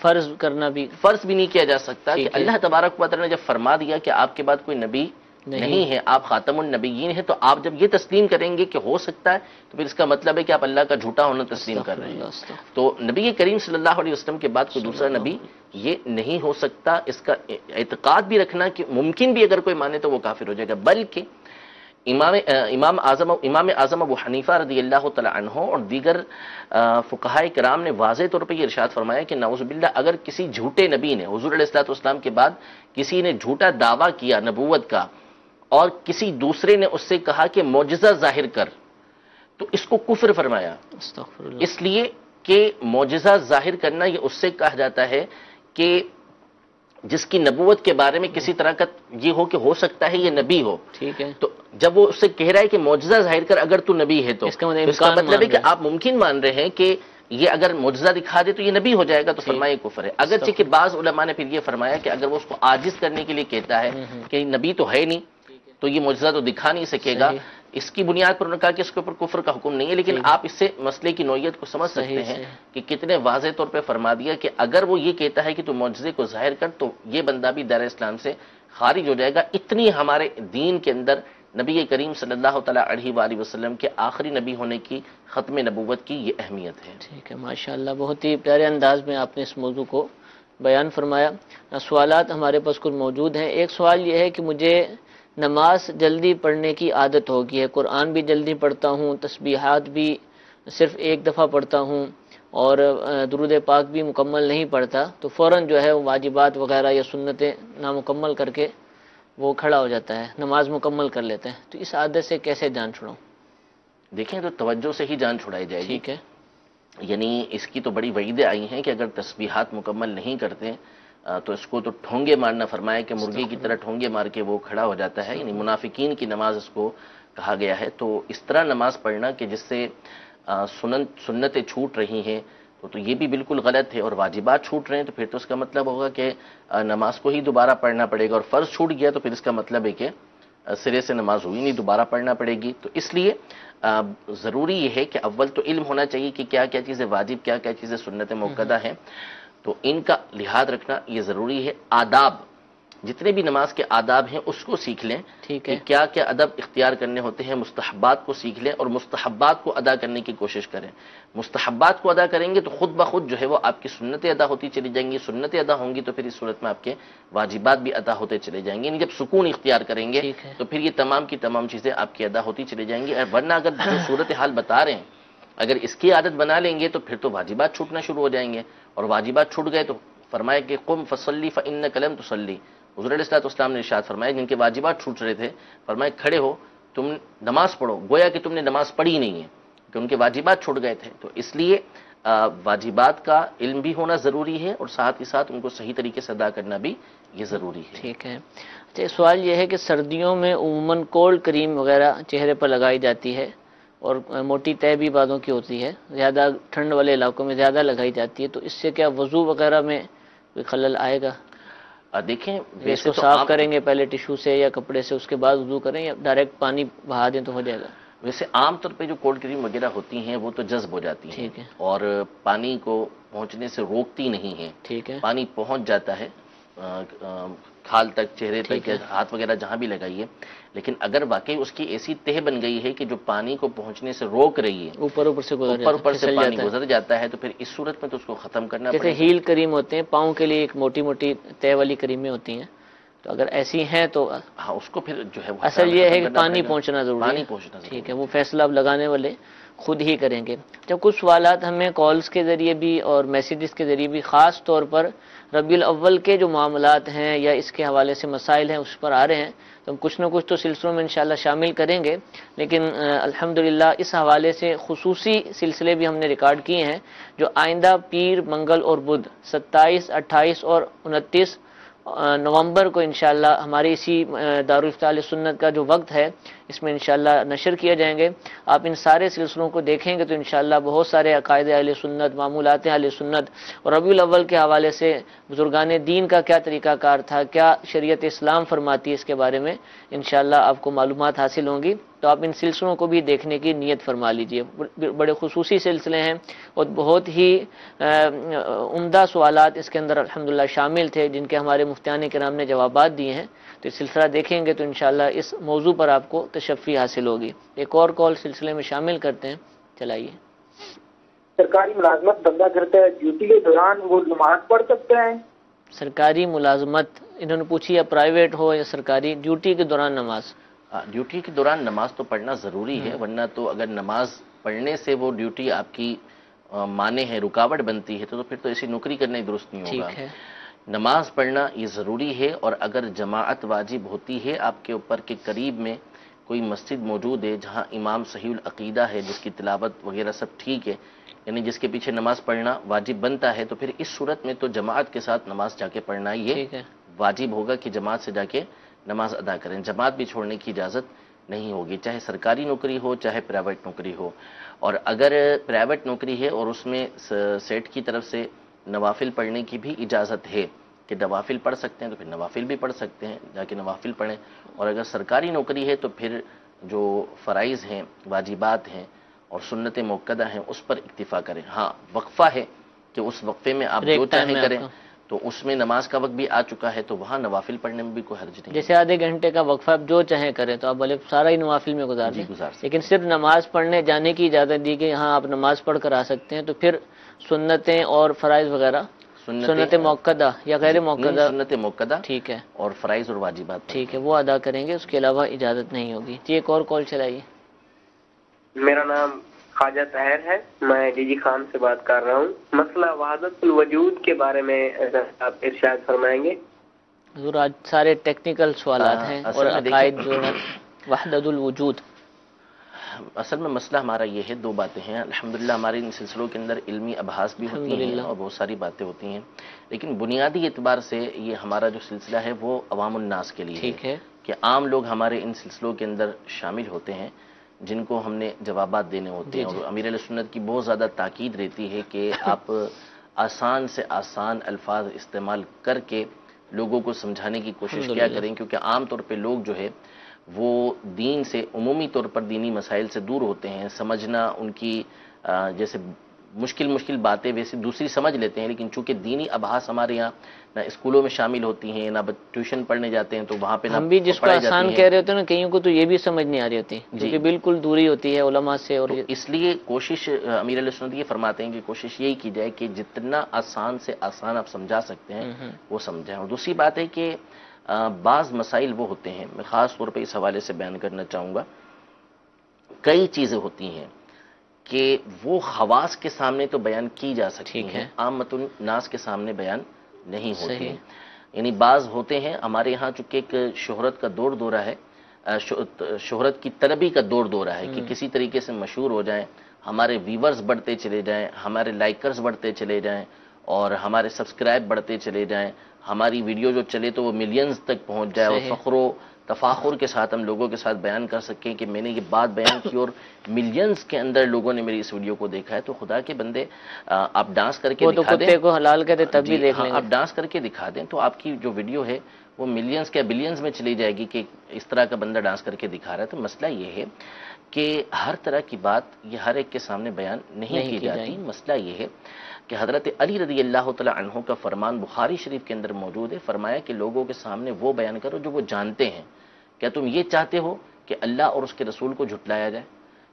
فرض بھی نہیں کیا جا سکتا کہ اللہ تبارک و تعالی نے جب فرما دیا کہ آپ کے بعد کوئی نبی نہیں ہے، آپ خاتم النبیین ہیں، تو آپ جب یہ تسلیم کریں گے کہ ہو سکتا ہے تو پھر اس کا مطلب ہے کہ آپ اللہ کا جھوٹا ہونا تسلیم کر رہے ہیں۔ تو نبی کریم صلی اللہ علیہ وسلم کے بعد کوئی دوسرا نبی یہ نہیں ہو سکتا، اس کا اعتقاد بھی رکھنا کہ ممکن بھی اگر کوئی مانے تو وہ کافر ہو جائے گا۔ بلکہ امام اعظم ابو حنیفہ رضی اللہ تعالی عنہ اور دیگر فقہاء کرام نے واضح طور پہ یہ ارشاد فرمایا کہ نعوذ باللہ اگر کسی جھوٹے نبی نے حضور علیہ الصلوۃ والسلام کے بعد کسی نے جھوٹا دعویٰ کیا نبوت کا اور کسی دوسرے نے اس سے کہا کہ معجزہ ظاہر کر، تو اس کو کفر فرمایا، اس لیے کہ معجزہ ظاہر کرنا یہ اس سے کہا جاتا ہے کہ جس کی نبوت کے بارے میں کسی طرح کا یہ ہو کہ ہو سکتا ہے یہ نبی ہو، ٹھیک ہے، تو جب وہ اس سے کہہ رہا ہے کہ معجزہ ظاہر کر اگر تو نبی ہے تو اس کا مطلب ہے کہ آپ ممکن مان رہے ہیں کہ یہ اگر معجزہ دکھا دے تو یہ نبی ہو جائے گا، تو فرمایا کفر ہے۔ اگرچہ کہ بعض علماء نے پھر یہ فرمایا کہ اگر وہ اس کو عاجز کرنے کے لیے کہتا ہے کہ نبی تو ہے نہیں تو یہ معجزہ تو دکھا نہیں سکے گا، اس کی بنیاد پر انہوں نے کہا کہ اس کے اوپر کفر کا حکم نہیں ہے، لیکن آپ اس سے مسئلے کی نوعیت کو سمجھ سکتے ہیں کہ کتنے واضح طور پہ فرما دیا کہ اگر وہ یہ کہتا ہے کہ تو معجزے کو ظاہر کر تو یہ بندہ بھی دائرہ اسلام سے خارج ہو جائے گا۔ اتنی ہمارے دین کے اندر نبی کریم صلی اللہ تعالیٰ علیہ وآلہ وسلم کے آخری نبی ہونے کی، ختم نبوت کی یہ اہمیت ہے۔ ٹھیک ہے، ماشاءاللہ بہت ہی پیارے انداز میں آپ نے اس موضوع کو بیان فرمایا۔ سوالات ہمارے پاس کچھ موجود ہیں۔ ایک سوال یہ ہے کہ مجھے نماز جلدی پڑھنے کی عادت ہو گئی ہے، قرآن بھی جلدی پڑھتا ہوں، تسبیحات بھی صرف ایک دفعہ پڑھتا ہوں اور درود پاک بھی مکمل نہیں پڑھتا، تو فوراً جو ہے وہ واجبات وغیرہ یا سنتیں نامکمل کر کے وہ کھڑا ہو جاتا ہے، نماز مکمل کر لیتے ہیں، تو اس عادت سے کیسے جان چھڑاؤں؟ دیکھیں تو توجہ سے ہی جان چھڑائی جائے گی، ٹھیک ہے، یعنی اس کی تو بڑی وعیدیں آئی ہیں کہ اگر تسبیحات مکمل نہیں کرتے تو اس کو تو ٹھونگے مارنا فرمایا کہ مرغی کی طرح ٹھونگے مار کے وہ کھڑا ہو جاتا ہے، یعنی منافقین کی نماز اس کو کہا گیا ہے۔ تو اس طرح نماز پڑھنا کہ جس سے سنتیں چھوٹ رہی ہیں تو یہ بھی بالکل غلط ہے، اور واجبات چھوٹ رہے ہیں تو پھر تو اس کا مطلب ہوگا کہ نماز کو ہی دوبارہ پڑھنا پڑے گا، اور فرض چھوٹ گیا تو پھر اس کا مطلب ہے کہ سرے سے نماز ہوئی نہیں، دوبارہ پڑھنا پڑے گی۔ تو اس لیے ضروری یہ ہے کہ اول تو علم ہونا چاہیے کہ کیا کیا چیزیں واجب، کیا کیا چیزیں سنت موقدہ ہیں، تو ان کا لحاظ رکھنا یہ ضروری ہے۔ جتنے بھی نماز کے آداب ہیں اس کو سیکھ لیں ٹھیک کہ ہے، کیا کیا ادب اختیار کرنے ہوتے ہیں، مستحبات کو سیکھ لیں اور مستحبات کو ادا کرنے کی کوشش کریں۔ مستحبات کو ادا کریں گے تو خود بخود جو ہے وہ آپ کی سنتیں ادا ہوتی چلی جائیں گی، سنتیں ادا ہوں گی تو پھر اس صورت میں آپ کے واجبات بھی ادا ہوتے چلے جائیں گے، یعنی جب سکون اختیار کریں گے ٹھیک ہے۔ تو پھر یہ تمام کی تمام چیزیں آپ کی ادا ہوتی چلی جائیں گی۔ ورنہ اگر جو صورتحال بتا رہے ہیں اگر اس کی عادت بنا لیں گے تو پھر تو واجبات چھوٹنا شروع ہو جائیں گے، اور واجبات چھوٹ گئے تو فرمایا کہ قم فصلی فإنک لم تصلی، حضور علیہ الصلوۃ والسلام نے ارشاد فرمایا جن کے واجبات چھوٹ رہے تھے، فرمایا کھڑے ہو تم نماز پڑھو، گویا کہ تم نے نماز پڑھی نہیں ہے کہ ان کے واجبات چھوٹ گئے تھے۔ تو اس لیے واجبات کا علم بھی ہونا ضروری ہے اور ساتھ ہی ساتھ ان کو صحیح طریقے سے ادا کرنا بھی یہ ضروری ہے۔ ٹھیک ہے۔ اچھا سوال یہ ہے کہ سردیوں میں عموماً کولڈ کریم وغیرہ چہرے پر لگائی جاتی ہے اور موٹی تہ بھی بعضوں کی ہوتی ہے، زیادہ ٹھنڈ والے علاقوں میں زیادہ لگائی جاتی ہے، تو اس سے کیا وضو وغیرہ میں کوئی خلل آئے گا؟ دیکھیں اس ویسے کو تو صاف عام کریں گے پہلے ٹیشو سے یا کپڑے سے، اس کے بعد وضو کریں یا ڈائریکٹ پانی بہا دیں تو ہو جائے گا؟ ویسے عام طور پہ جو کولڈ کریم وغیرہ ہوتی ہیں وہ تو جذب ہو جاتی ہیں ٹھیک ہے۔ اور پانی کو پہنچنے سے روکتی نہیں ہیں، ٹھیک ہے، پانی پہنچ جاتا ہے کھال تک، چہرے ٹھیک تک، ہے۔ ہاتھ وغیرہ جہاں بھی لگائیے، لیکن اگر واقعی اس کی ایسی تہ بن گئی ہے کہ جو پانی کو پہنچنے سے روک رہی ہے، اوپر سے گزر اوپر جاتا ہے، سے پھسل پانی جاتا ہے۔ گزر جاتا ہے تو پھر اس صورت میں تو اس کو ختم کرنا جیسے پڑے گا۔ ہیل کریم ہوتے ہیں پاؤں کے لیے، ایک موٹی موٹی تہ والی کریمیں ہوتی ہیں، تو اگر ایسی ہیں تو ہاں اس کو پھر جو ہے وہ اصل یہ ہے ختم کہ کرنا پانی پڑے گا۔ پہنچنا ضروری ہے۔ پانی پہنچنا ضروری ٹھیک ہے، وہ فیصلہ اب لگانے والے خود ہی کریں گے۔ جب کچھ سوالات ہمیں کالز کے ذریعے بھی اور میسیجز کے ذریعے بھی خاص طور پر ربیع الاول کے جو معاملات ہیں یا اس کے حوالے سے مسائل ہیں اس پر آ رہے ہیں، تو ہم کچھ نہ کچھ تو سلسلوں میں انشاءاللہ شامل کریں گے، لیکن الحمدللہ اس حوالے سے خصوصی سلسلے بھی ہم نے ریکارڈ کیے ہیں جو آئندہ پیر، منگل اور بدھ 27، 28 اور 29 نومبر کو انشاءاللہ ہماری اسی دارالافتاء اہل سنت کا جو وقت ہے اس میں انشاءاللہ نشر کیے جائیں گے۔ آپ ان سارے سلسلوں کو دیکھیں گے تو انشاءاللہ بہت سارے عقائد اہل سنت، معمولات اہل سنت اور ربیع الاول کے حوالے سے بزرگان دین کا کیا طریقہ کار تھا، کیا شریعت اسلام فرماتی ہے، اس کے بارے میں انشاءاللہ آپ کو معلومات حاصل ہوں گی۔ تو آپ ان سلسلوں کو بھی دیکھنے کی نیت فرما لیجئے، بڑے خصوصی سلسلے ہیں اور بہت ہی عمدہ سوالات اس کے اندر الحمدللہ شامل تھے جن کے ہمارے مفتیان کرام نے جوابات دیے ہیں۔ تو اس سلسلہ دیکھیں گے تو انشاءاللہ اس موضوع پر آپ کو تشفی حاصل ہوگی۔ ایک اور کال سلسلے میں شامل کرتے ہیں، چلائیے۔ سرکاری ملازمت بندہ کرتا ہے، ڈیوٹی کے دوران وہ نماز پڑھ سکتا ہے؟ سرکاری ملازمت انہوں نے پوچھی یا پرائیویٹ ہو یا سرکاری، ڈیوٹی کے دوران نماز؟ ڈیوٹی کے دوران نماز تو پڑھنا ضروری ہے، ورنہ تو اگر نماز پڑھنے سے وہ ڈیوٹی آپ کی مانے ہے، رکاوٹ بنتی ہے تو پھر تو ایسی نوکری کرنا ہی درست نہیں ہوگا۔ ٹھیک ہے، نماز پڑھنا یہ ضروری ہے، اور اگر جماعت واجب ہوتی ہے آپ کے اوپر کہ قریب میں کوئی مسجد موجود ہے جہاں امام صحیح العقیدہ ہے، جس کی تلاوت وغیرہ سب ٹھیک ہے، یعنی جس کے پیچھے نماز پڑھنا واجب بنتا ہے، تو پھر اس صورت میں تو جماعت کے ساتھ نماز جا کے پڑھنا یہ ٹھیک ہے، واجب ہوگا کہ جماعت سے جا کے نماز ادا کریں، جماعت بھی چھوڑنے کی اجازت نہیں ہوگی، چاہے سرکاری نوکری ہو چاہے پرائیویٹ نوکری ہو۔ اور اگر پرائیویٹ نوکری ہے اور اس میں سیٹ کی طرف سے نوافل پڑھنے کی بھی اجازت ہے کہ نوافل پڑھ سکتے ہیں تو پھر نوافل بھی پڑھ سکتے ہیں، جا کے نوافل پڑھیں۔ اور اگر سرکاری نوکری ہے تو پھر جو فرائض ہیں، واجبات ہیں اور سنت موقدہ ہیں اس پر اکتفا کریں۔ ہاں وقفہ ہے کہ اس وقفے میں آپ بریک جو ٹائم چاہیں میں کریں، آپ تو اس میں نماز کا وقت بھی آ چکا ہے تو وہاں نوافل پڑھنے میں بھی کوئی حرج نہیں۔ جیسے آدھے گھنٹے کا وقفہ آپ جو چاہیں کریں تو آپ بھلے سارا ہی نوافل میں گزار دیں، گزار سکتے لیکن صرف نماز پڑھنے جانے کی اجازت دی کہ ہاں آپ نماز پڑھ کر آ سکتے ہیں، تو پھر سنتیں اور فرائض وغیرہ، سنت موقدہ یا غیر موقدہ، سنت موقدہ ٹھیک ہے اور فرائض اور واجبات ٹھیک ہے وہ ادا کریں گے، اس کے علاوہ اجازت نہیں ہوگی۔ جی ایک اور کال چلائیے۔ میرا نام خواجہ طاہر ہے، میں ڈی جی خان سے بات کر رہا ہوں۔ مسئلہ وحدت الوجود کے بارے میں آپ ارشاد فرمائیں گے؟ حضور آج سارے ٹیکنیکل سوالات ہیں اور عقائد جو ہے وحدت الوجود۔ اصل میں مسئلہ ہمارا یہ ہے، دو باتیں ہیں، الحمدللہ ہمارے ان سلسلوں کے اندر علمی ابحاث بھی ہوتی ہیں اور بہت ساری باتیں ہوتی ہیں، لیکن بنیادی اعتبار سے یہ ہمارا جو سلسلہ ہے وہ عوام الناس کے لیے ٹھیک ہے کہ عام لوگ ہمارے ان سلسلوں کے اندر شامل ہوتے ہیں جن کو ہم نے جوابات دینے ہوتے ہیں، اور امیر علیہ سنت کی بہت زیادہ تاکید رہتی ہے کہ آپ آسان سے آسان الفاظ استعمال کر کے لوگوں کو سمجھانے کی کوشش کیا کریں، کیونکہ عام طور پہ لوگ جو ہے وہ دین سے عمومی طور پر دینی مسائل سے دور ہوتے ہیں، سمجھنا ان کی جیسے مشکل باتیں ویسے دوسری سمجھ لیتے ہیں، لیکن چونکہ دینی ابحاث ہمارے یہاں نہ اسکولوں میں شامل ہوتی ہیں، نہ ٹیوشن پڑھنے جاتے ہیں تو وہاں پہ ہم بھی جس کو آسان کہہ رہے ہوتے ہیں نا، کئیوں کو تو یہ بھی سمجھ نہیں آ رہی ہوتی، کیونکہ بالکل دوری ہوتی ہے علماء سے. اور اس لیے کوشش امیر علیہ سنت یہ فرماتے ہیں کہ کوشش یہی کی جائے کہ جتنا آسان سے آسان آپ سمجھا سکتے ہیں وہ سمجھائیں. اور دوسری بات ہے کہ بعض مسائل وہ ہوتے ہیں، میں خاص طور پہ اس حوالے سے بیان کرنا چاہوں گا، کئی چیزیں ہوتی ہیں کہ وہ خواص کے سامنے تو بیان کی جا سکتی ہیں، عامت الناس کے سامنے بیان نہیں ہوتی ہیں. یعنی بعض ہوتے ہیں ہمارے یہاں چونکہ ایک شہرت کا دورہ ہے، شہرت کی طلبی کا دورہ ہے کہ کسی طریقے سے مشہور ہو جائیں، ہمارے ویورز بڑھتے چلے جائیں، ہمارے لائکرز بڑھتے چلے جائیں اور ہمارے سبسکرائب بڑھتے چلے جائیں، ہماری ویڈیو جو چلے تو وہ ملینز تک پہنچ جائے اور فخر و تفاخر کے ساتھ ہم لوگوں کے ساتھ بیان کر سکیں کہ میں نے یہ بات بیان کی اور ملینز کے اندر لوگوں نے میری اس ویڈیو کو دیکھا ہے. تو خدا کے بندے آپ ڈانس کر کے دکھا دیں، کتے کو حلال کہتے تب بھی دیکھ لیں گے. آپ ڈانس کر کے دکھا دیں تو آپ کی جو ویڈیو ہے وہ ملینز کے بلینز میں چلی جائے گی کہ اس طرح کا بندہ ڈانس کر کے دکھا رہا ہے. تو مسئلہ یہ ہے کہ ہر طرح کی بات یہ ہر ایک کے سامنے بیان نہیں کی جاتی. مسئلہ یہ ہے کہ حضرت علی رضی اللہ تعالی عنہ کا فرمان بخاری شریف کے اندر موجود ہے، فرمایا کہ لوگوں کے سامنے وہ بیان کرو جو وہ جانتے ہیں. کیا تم یہ چاہتے ہو کہ اللہ اور اس کے رسول کو جھٹلایا جائے؟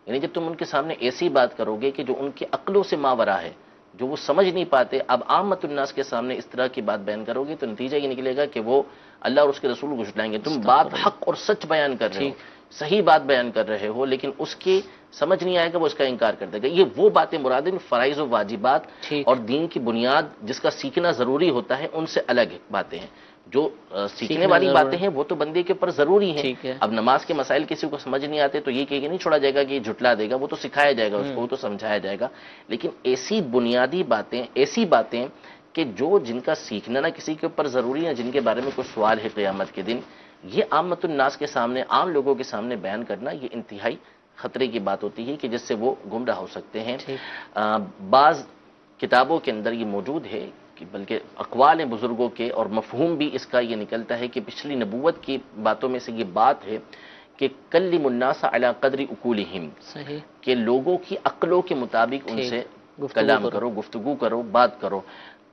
یعنی جب تم ان کے سامنے ایسی بات کرو گے کہ جو ان کی عقلوں سے ماورا ہے، جو وہ سمجھ نہیں پاتے، اب عامت الناس کے سامنے اس طرح کی بات بیان کرو گے تو نتیجہ یہ نکلے گا کہ وہ اللہ اور اس کے رسول کو جھٹلائیں گے. تم بات حق اور سچ بیان کر رہے ہو، صحیح بات بیان کر رہے ہو، لیکن اس کی سمجھ نہیں آئے گا، وہ اس کا انکار کر دے گا. یہ وہ باتیں مراد ہیں فرائض و واجبات اور دین کی بنیاد جس کا سیکھنا ضروری ہوتا ہے ان سے الگ باتیں ہیں. جو سیکھنے والی باتیں ہیں وہ تو بندے کے اوپر ضروری ہیں. اب نماز کے مسائل کسی کو سمجھ نہیں آتے تو یہ کہ نہیں چھوڑا جائے گا کہ یہ جھٹلا دے گا، وہ تو سکھایا جائے گا اس کو، وہ تو سمجھایا جائے گا. لیکن ایسی بنیادی باتیں، ایسی باتیں کہ جن کا سیکھنا نہ کسی کے اوپر ضروری ہے، جن کے بارے میں کوئی سوال ہے قیامت کے دن، یہ عامت الناس کے سامنے، عام لوگوں کے سامنے بیان کرنا یہ انتہائی خطرے کی بات ہوتی ہے کہ جس سے وہ گمراہ ہو سکتے ہیں. بعض کتابوں کے اندر یہ موجود ہے کہ بلکہ اقوال بزرگوں کے اور مفہوم بھی اس کا یہ نکلتا ہے کہ پچھلی نبوت کی باتوں میں سے یہ بات ہے کہ کلم الناس علی قدر عقولہم، کہ لوگوں کی عقلوں کے مطابق ان سے کلام کرو، گفتگو کرو، بات کرو.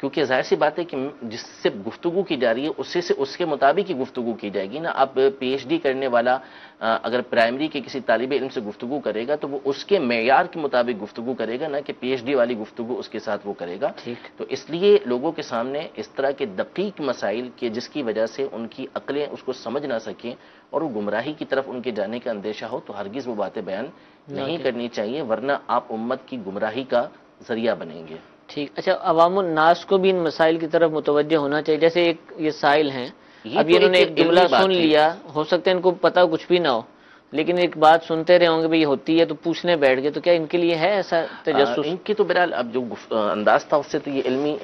کیونکہ ظاہر سی بات ہے کہ جس سے گفتگو کی جا رہی ہے اس کے مطابق ہی گفتگو کی جائے گی نا. اب پی ایچ ڈی کرنے والا اگر پرائمری کے کسی طالب علم سے گفتگو کرے گا تو وہ اس کے معیار کے مطابق گفتگو کرے گا، نہ کہ پی ایچ ڈی والی گفتگو اس کے ساتھ وہ کرے گا. تو اس لیے لوگوں کے سامنے اس طرح کے دقیق مسائل کے جس کی وجہ سے ان کی عقلیں اس کو سمجھ نہ سکیں اور وہ گمراہی کی طرف ان کے جانے کا اندیشہ ہو تو ہرگز وہ باتیں بیان نہیں کرنی چاہیے، ورنہ آپ امت کی گمراہی کا ذریعہ بنیں گے. ٹھیک. اچھا، عوام الناس کو بھی ان مسائل کی طرف متوجہ ہونا چاہیے. جیسے ایک یہ سائل ہیں، اب انہوں نے ایک جملہ سن لیا، ہو سکتا ہے ان کو پتہ کچھ بھی نہ ہو، لیکن ایک بات سنتے رہے ہوں گے بھئی یہ ہوتی ہے تو پوچھنے بیٹھ گئے، تو کیا ان کے لیے ہے ایسا تجسس؟ ان کی تو بہرحال اب جو انداز تھا اس سے تو یہ علمی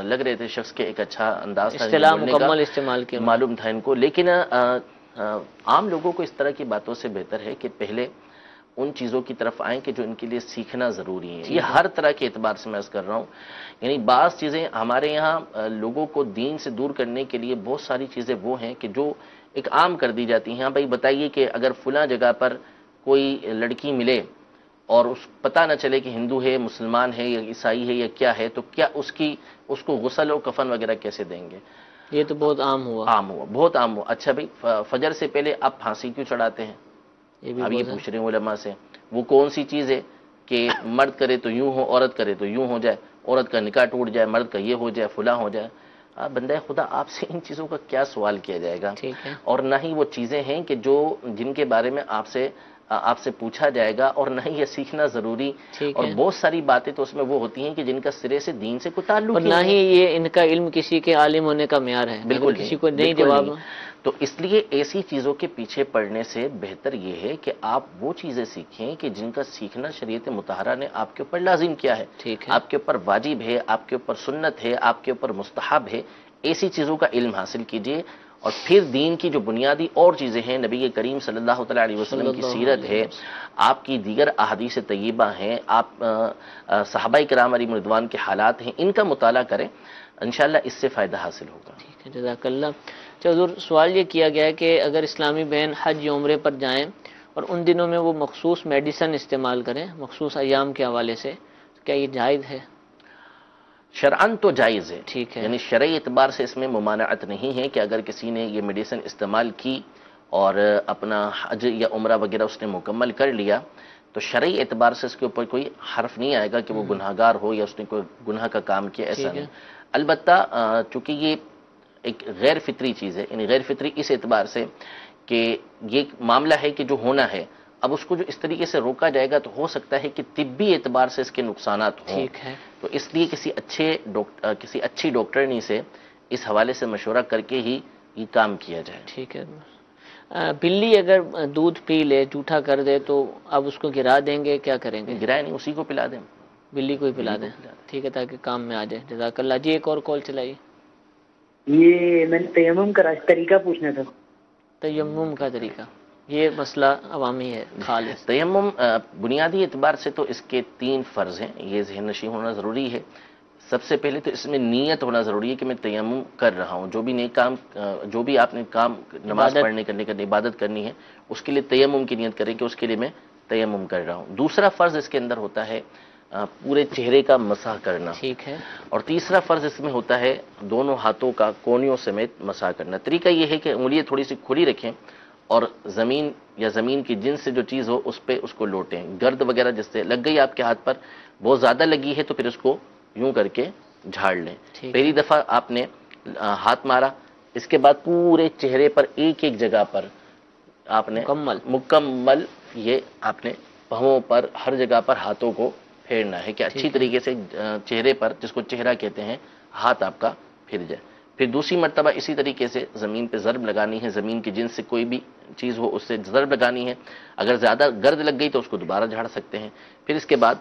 لگ رہے تھے، شخص کے ایک اچھا انداز تھا، اصطلاح مکمل استعمال کیا معلوم تھا ان کو. لیکن عام لوگوں کو اس طرح کی باتوں سے بہتر ہے کہ پہلے ان چیزوں کی طرف آئیں کہ جو ان کے لیے سیکھنا ضروری ہے. یہ ہر طرح کے اعتبار سے میں عرض کر رہا ہوں. یعنی بعض چیزیں ہمارے یہاں لوگوں کو دین سے دور کرنے کے لیے بہت ساری چیزیں وہ ہیں کہ جو ایک عام کر دی جاتی ہیں. ہاں بھائی بتائیے کہ اگر فلاں جگہ پر کوئی لڑکی ملے اور پتہ نہ چلے کہ ہندو ہے، مسلمان ہے یا عیسائی ہے یا کیا ہے، تو کیا اس کو غسل و کفن وغیرہ کیسے دیں گے؟ یہ تو بہت عام ہوا، بہت عام ہوا. اچھا بھائی فجر سے پہلے آپ پھانسی کیوں چڑھاتے ہیں؟ اب یہ پوچھ رہے ہیں علماء سے. وہ کون سی چیز ہے کہ مرد کرے تو یوں ہو، عورت کرے تو یوں ہو جائے، عورت کا نکاح ٹوٹ جائے، مرد کا یہ ہو جائے، فلاں ہو جائے. بندہ خدا آپ سے ان چیزوں کا کیا سوال کیا جائے گا؟ اور نہ ہی وہ چیزیں ہیں کہ جن کے بارے میں آپ سے پوچھا جائے گا، اور نہ ہی یہ سیکھنا ضروری. اور بہت ساری باتیں تو اس میں وہ ہوتی ہیں کہ جن کا سرے سے دین سے کوئی تعلق نہیں، اور نہ ہی یہ ان کا علم کسی کے عالم ہونے کا معیار ہے. بالکل کسی کو نہیں جواب. تو اس لیے ایسی چیزوں کے پیچھے پڑنے سے بہتر یہ ہے کہ آپ وہ چیزیں سیکھیں کہ جن کا سیکھنا شریعت مطہرہ نے آپ کے اوپر لازم کیا ہے، آپ کے اوپر واجب ہے، آپ کے اوپر سنت ہے، آپ کے اوپر مستحب ہے. ایسی چیزوں کا علم حاصل کیجئے. اور پھر دین کی جو بنیادی اور چیزیں ہیں، نبی کریم صلی اللہ تعالی علیہ وسلم کی سیرت ہے، آپ کی دیگر احادیث طیبہ ہیں، آپ صحابہ کرام علیہم رضوان کے حالات ہیں، ان کا مطالعہ کریں، انشاءاللہ اس سے فائدہ حاصل ہوگا. ٹھیک ہے، جزاک اللہ. حضور سوال یہ کیا گیا ہے کہ اگر اسلامی بہن حج یا عمرے پر جائیں اور ان دنوں میں وہ مخصوص میڈیسن استعمال کریں مخصوص ایام کے حوالے سے، کیا یہ جائز ہے؟ شرعن تو جائز ہے، ٹھیک ہے، یعنی شرعی اعتبار سے اس میں ممانعت نہیں ہے کہ اگر کسی نے یہ میڈیسن استعمال کی اور اپنا حج یا عمرہ وغیرہ اس نے مکمل کر لیا تو شرعی اعتبار سے اس کے اوپر کوئی حرف نہیں آئے گا کہ وہ گناہگار ہو یا اس نے کوئی گناہ کا کام کیا، ایسا نہیں۔ البتہ چونکہ یہ ایک غیر فطری چیز ہے، یعنی غیر فطری اس اعتبار سے کہ یہ معاملہ ہے کہ جو ہونا ہے، اب اس کو جو اس طریقے سے روکا جائے گا تو ہو سکتا ہے کہ طبی اعتبار سے اس کے نقصانات ہوں، ٹھیک ہے، تو اس لیے کسی اچھی ڈاکٹرنی سے اس حوالے سے مشورہ کر کے ہی یہ کام کیا جائے۔ ٹھیک ہے۔ بلی اگر دودھ پی لے، جھوٹا کر دے تو اب اس کو گرا دیں گے، کیا کریں گے؟ گرائے نہیں، اسی کو پلا دیں، بلی کو ہی پلا دیں، ٹھیک ہے، تاکہ کام میں آ جائے۔ جزاک اللہ جی۔ ایک اور کال چلائیے۔ یہ میں نے تیمم کا طریقہ پوچھنا تھا۔ تیمم کا طریقہ، یہ مسئلہ عوامی ہے خالص۔ تیمم بنیادی اعتبار سے تو اس کے 3 فرض ہیں، یہ ذہن نشین ہونا ضروری ہے۔ سب سے پہلے تو اس میں نیت ہونا ضروری ہے کہ میں تیمم کر رہا ہوں، جو بھی نیک کام، جو بھی آپ نے کام نماز پڑھنے کرنے کا عبادت کرنی ہے اس کے لیے تیمم کی نیت کریں کہ اس کے لیے میں تیمم کر رہا ہوں۔ دوسرا فرض اس کے اندر ہوتا ہے پورے چہرے کا مسح کرنا، ٹھیک ہے، اور تیسرا فرض اس میں ہوتا ہے دونوں ہاتھوں کا کونیوں سمیت مسح کرنا۔ طریقہ یہ ہے کہ انگلیاں تھوڑی سی کھلی رکھیں اور زمین یا زمین کی جنس سے جو چیز ہو اس پہ اس کو لوٹیں، گرد وغیرہ جس سے لگ گئی آپ کے ہاتھ پر، بہت زیادہ لگی ہے تو پھر اس کو یوں کر کے جھاڑ لیں۔ پہلی دفعہ آپ نے ہاتھ مارا، اس کے بعد پورے چہرے پر ایک ایک جگہ پر آپ نے مکمل یہ آپ نے پاؤں پر ہر جگہ پر ہاتھوں کو پھیرنا ہے کہ اچھی طریقے سے چہرے پر، جس کو چہرہ کہتے ہیں، ہاتھ آپ کا پھر جائے۔ پھر دوسری مرتبہ اسی طریقے سے زمین پہ ضرب لگانی ہے، زمین کی جنس سے کوئی بھی چیز ہو اس سے ضرب لگانی ہے، اگر زیادہ گرد لگ گئی تو اس کو دوبارہ جھاڑ سکتے ہیں۔ پھر اس کے بعد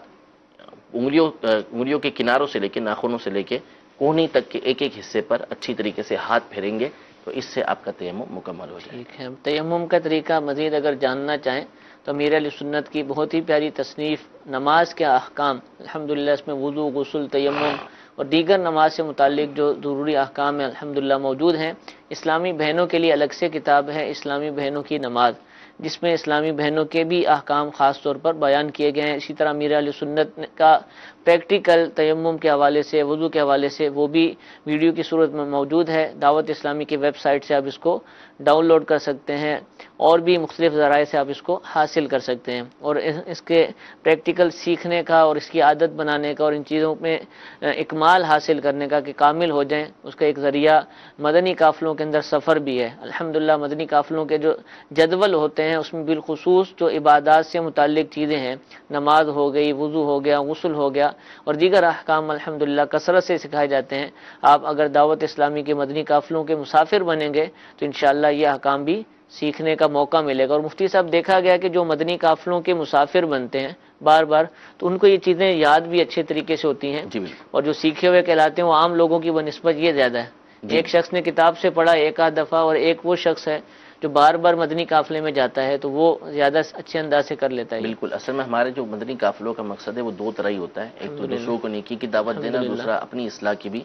انگلیوں کے کناروں سے لے کے ناخنوں سے لے کے کونی تک کے ایک ایک حصے پر اچھی طریقے سے ہاتھ پھیریں گے تو اس سے آپ کا تیمم مکمل ہو جائے۔ ٹھیک ہے۔ تیمم کا طریقہ مزید اگر جاننا چاہیں تو امیر علیہ سنت کی بہت ہی پیاری تصنیف نماز کے احکام، الحمدللہ اس میں وضو، غسل، تیمم اور دیگر نماز سے متعلق جو ضروری احکام ہیں الحمدللہ موجود ہیں۔ اسلامی بہنوں کے لیے الگ سے کتاب ہے اسلامی بہنوں کی نماز، جس میں اسلامی بہنوں کے بھی احکام خاص طور پر بیان کیے گئے ہیں۔ اسی طرح امیر علیہ سنت کا پریکٹیکل تیمم کے حوالے سے، وضو کے حوالے سے، وہ بھی ویڈیو کی صورت میں موجود ہے۔ دعوت اسلامی کی ویب سائٹ سے آپ اس کو ڈاؤن لوڈ کر سکتے ہیں اور بھی مختلف ذرائع سے آپ اس کو حاصل کر سکتے ہیں، اور اس کے پریکٹیکل سیکھنے کا اور اس کی عادت بنانے کا اور ان چیزوں میں اکمال حاصل کرنے کا کہ کامل ہو جائیں، اس کا ایک ذریعہ مدنی قافلوں کے اندر سفر بھی ہے۔ الحمدللہ مدنی قافلوں کے جو جدول ہوتے ہیں اس میں بالخصوص جو عبادات سے متعلق چیزیں ہیں، نماز ہو گئی، وضو ہو گیا، غسل ہو گیا اور دیگر احکام الحمدللہ کثرت سے سکھائے جاتے ہیں۔ آپ اگر دعوت اسلامی کے مدنی قافلوں کے مسافر بنیں گے تو انشاءاللہ یہ احکام بھی سیکھنے کا موقع ملے گا۔ اور مفتی صاحب دیکھا گیا کہ جو مدنی قافلوں کے مسافر بنتے ہیں بار بار تو ان کو یہ چیزیں یاد بھی اچھے طریقے سے ہوتی ہیں، اور جو سیکھے ہوئے کہلاتے ہیں وہ عام لوگوں کی بنسبت یہ زیادہ ہے۔ ایک شخص نے کتاب سے پڑھا ایک آدھ دفعہ، اور ایک وہ شخص ہے جو بار بار مدنی قافلے میں جاتا ہے تو وہ زیادہ اچھے انداز سے کر لیتا ہے۔ بالکل، اصل میں ہمارے جو مدنی قافلوں کا مقصد ہے وہ 2 طرح ہی ہوتا ہے، ایک تو دوسروں کو نیکی کی دعوت دینا، دوسرا اپنی اصلاح کی بھی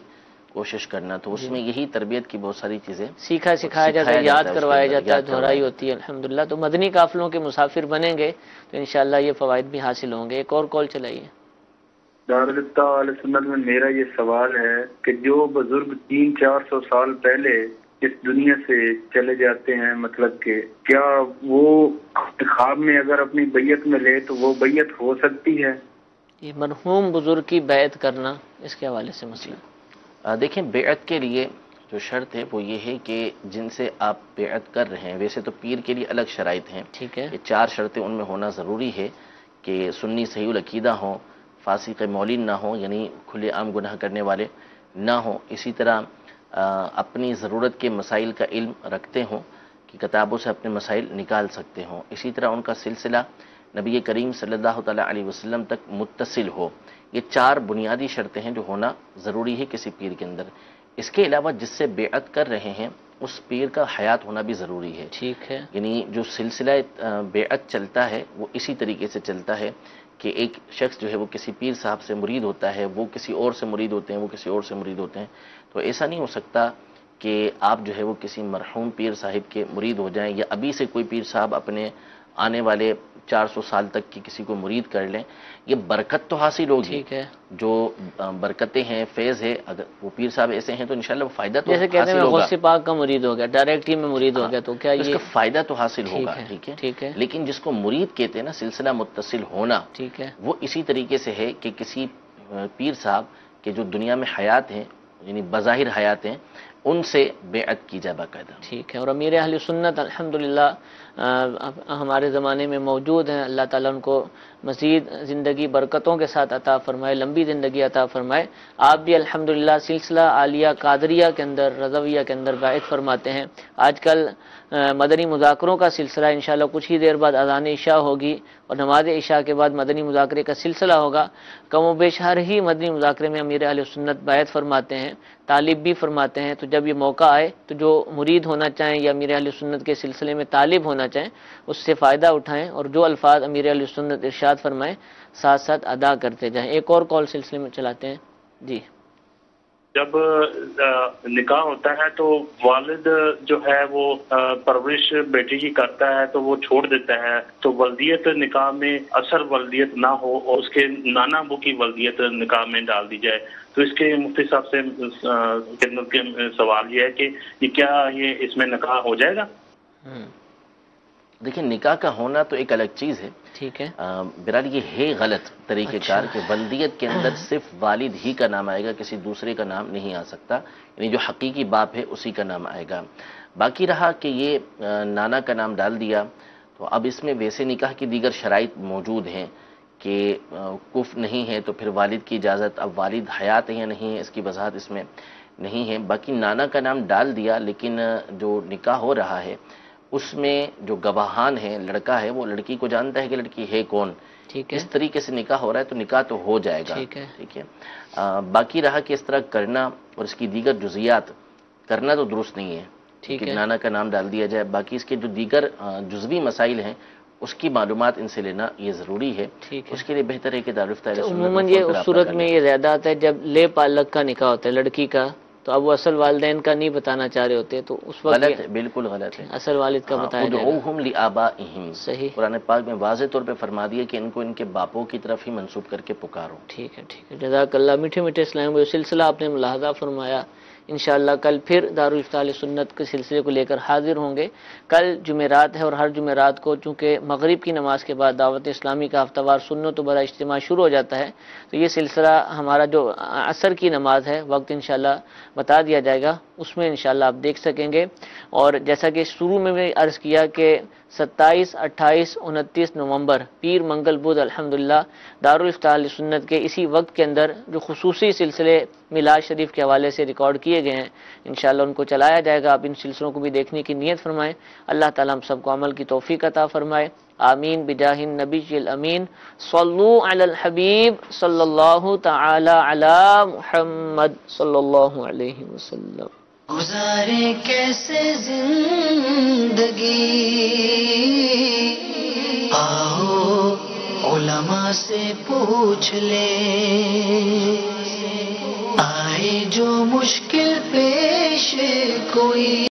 کوشش کرنا، تو اس میں یہی تربیت کی بہت ساری چیزیں سکھایا جاتا ہے، یاد کروایا جاتا ہے، دہرائی ہوتی ہے الحمدللہ۔ تو مدنی قافلوں کے مسافر بنیں گے تو انشاءاللہ یہ فوائد بھی حاصل ہوں گے۔ ایک اور کال چلائیے۔ دارالفتہ سنت میں میرا یہ سوال ہے کہ جو بزرگ 300-400 سال پہلے اس دنیا سے چلے جاتے ہیں، مطلب کہ کیا وہ خواب میں اگر اپنی بیعت میں لے تو وہ بیعت ہو سکتی ہے؟ یہ مرحوم بزرگ کی بیعت کرنا، اس کے حوالے سے مسئلہ دیکھیں، بیعت کے لیے جو شرط ہے وہ یہ ہے کہ جن سے آپ بیعت کر رہے ہیں، ویسے تو پیر کے لیے الگ شرائط ہیں، ٹھیک ہے، یہ 4 شرطیں ان میں ہونا ضروری ہے کہ سنی صحیح العقیدہ ہوں، فاسق مولین نہ ہوں یعنی کھلے عام گناہ کرنے والے نہ ہوں، اسی طرح اپنی ضرورت کے مسائل کا علم رکھتے ہوں کہ کتابوں سے اپنے مسائل نکال سکتے ہوں، اسی طرح ان کا سلسلہ نبی کریم صلی اللہ تعالیٰ علیہ وسلم تک متصل ہو۔ یہ 4 بنیادی شرطیں ہیں جو ہونا ضروری ہے کسی پیر کے اندر۔ اس کے علاوہ جس سے بیعت کر رہے ہیں اس پیر کا حیات ہونا بھی ضروری ہے، ٹھیک ہے، یعنی جو سلسلہ بیعت چلتا ہے وہ اسی طریقے سے چلتا ہے کہ ایک شخص جو ہے وہ کسی پیر صاحب سے مرید ہوتا ہے، وہ کسی اور سے مرید ہوتے ہیں، وہ کسی اور سے مرید ہوتے ہیں، تو ایسا نہیں ہو سکتا کہ آپ جو ہے وہ کسی مرحوم پیر صاحب کے مرید ہو جائیں، یا ابھی سے کوئی پیر صاحب اپنے آنے والے 400 سال تک کی کسی کو مرید کر لیں، یہ برکت تو حاصل ہوگی، ٹھیک ہے، جو برکتیں ہیں، فیض ہے، اگر وہ پیر صاحب ایسے ہیں تو انشاءاللہ وہ فائدہ تو جیسے کہتے حاصل ہیں ہوگا، غوث پاک کا مرید ہو گیا، ڈائریکٹ ہی میں مرید ہو گیا، تو کیا اس یہ کا فائدہ تو حاصل ہوگا، ٹھیک ہے، ٹھیک ہے، ٹھیک ہے، لیکن جس کو مرید کہتے ہیں نا، سلسلہ متصل ہونا، ٹھیک ہے، وہ اسی طریقے سے ہے کہ کسی پیر صاحب کے جو دنیا میں حیات ہیں، یعنی بظاہر حیات ہیں، ان سے بیعت کی جائے باقاعدہ. ٹھیک ہے. اور امیر اہل سنت الحمدللہ ہمارے زمانے میں موجود ہیں. اللہ تعالیٰ ان کو مزید زندگی برکتوں کے ساتھ عطا فرمائے، لمبی زندگی عطا فرمائے. آپ بھی الحمدللہ سلسلہ عالیہ قادریہ کے اندر، رضویہ کے اندر بیعت فرماتے ہیں. آج کل مدنی مذاکروں کا سلسلہ انشاءاللہ کچھ ہی دیر بعد اذان عشاء ہوگی اور نماز عشاء کے بعد مدنی مذاکرے کا سلسلہ ہوگا. کم و بیش ہر ہی مدنی مذاکرے میں امیر اہل سنت بیعت فرماتے ہیں، طالب بھی فرماتے ہیں. تو جب یہ موقع آئے تو جو مرید ہونا چاہیں یا امیر اہل سنت کے سلسلے میں طالب ہونا چاہیں اس سے فائدہ اٹھائیں اور جو الفاظ امیر اہل سنت ارشاد فرمائیں ساتھ ساتھ ادا کرتے جائیں. ایک اور کال سلسلے میں چلاتے ہیں. جی. جب نکاح ہوتا ہے تو والد جو ہے وہ پرورش بیٹی کی کرتا ہے تو وہ چھوڑ دیتا ہے، تو ولدیت نکاح میں اثر ولدیت نہ ہو اور اس کے نانا ابو کی ولدیت نکاح میں ڈال دی جائے، تو اس کے مفتی صاحب سے خدمت کے سوال یہ ہے کہ یہ کیا یہ اس میں نکاح ہو جائے گا؟ دیکھیں، نکاح کا ہونا تو ایک الگ چیز ہے. ٹھیک ہے. برحال یہ ہے غلط طریقہ کار کہ ولدیت کے اندر صرف والد ہی کا نام آئے گا، کسی دوسرے کا نام نہیں آ سکتا، یعنی جو حقیقی باپ ہے اسی کا نام آئے گا. باقی رہا کہ یہ نانا کا نام ڈال دیا، تو اب اس میں ویسے نکاح کی دیگر شرائط موجود ہیں کہ کفر نہیں ہے تو پھر والد کی اجازت، اب والد حیات ہے یا نہیں ہے اس کی وضاحت اس میں نہیں ہے. باقی نانا کا نام ڈال دیا، لیکن جو نکاح ہو رہا ہے اس میں جو گواہان ہیں، لڑکا ہے وہ لڑکی کو جانتا ہے کہ لڑکی ہے کون. ٹھیک ہے. اس طریقے سے نکاح ہو رہا ہے تو نکاح تو ہو جائے گا. ٹھیک ہے. ٹھیک ہے. باقی رہا کہ اس طرح کرنا اور اس کی دیگر جزیات کرنا تو درست نہیں ہے. ٹھیک ہے. نانا کا نام ڈال دیا جائے. باقی اس کے جو دیگر جزوی مسائل ہیں اس کی معلومات ان سے لینا یہ ضروری ہے. اس کے لیے بہتر ہے کہ دارالفتہ اہل سنت عموماً یہ اس صورت میں یہ زیادہ آتا ہے جب لے پالک کا نکاح ہوتا ہے لڑکی کا، تو اب وہ اصل والدین کا نہیں بتانا چاہ رہے ہوتے، تو اس وقت غلط ہے، بالکل غلط ہے. اصل والد کا بتایا جائے گا. ادعوہم لآبائہم، صحیح. قرآن پاک میں واضح طور پہ فرما دیا کہ ان کو ان کے باپوں کی طرف ہی منسوب کر کے پکارو. ٹھیک ہے. ٹھیک ہے. جزاک اللہ. میٹھے میٹھے اسلام وہ سلسلہ آپ نے ملاحظہ فرمایا. انشاءاللہ کل پھر دارالفتہ اہل سنت کے سلسلے کو لے کر حاضر ہوں گے. کل جمعرات ہے اور ہر جمعرات کو چونکہ مغرب کی نماز کے بعد دعوت اسلامی کا ہفتہ وار سنت و بڑا اجتماع شروع ہو جاتا ہے، تو یہ سلسلہ ہمارا جو عصر کی نماز ہے وقت انشاءاللہ بتا دیا جائے گا، اس میں انشاءاللہ آپ دیکھ سکیں گے. اور جیسا کہ شروع میں بھی عرض کیا کہ 27، 28، 29 نومبر پیر منگل بدھ الحمدللہ دارالفتہ اہل سنت کے اسی وقت کے اندر جو خصوصی سلسلے میلاد شریف کے حوالے سے ریکارڈ کیے گئے ہیں انشاءاللہ ان کو چلایا جائے گا. آپ ان سلسلوں کو بھی دیکھنے کی نیت فرمائیں. اللہ تعالیٰ ہم سب کو عمل کی توفیق عطا فرمائے. آمین بجاہ النبی الامین. صلو علی الحبیب صلی اللہ تعالی علی محمد صلی اللہ علیہ وسلم. گزارے کیسے زندگی، آؤ علماء سے پوچھ لے، آئے جو مشکل پیش کوئی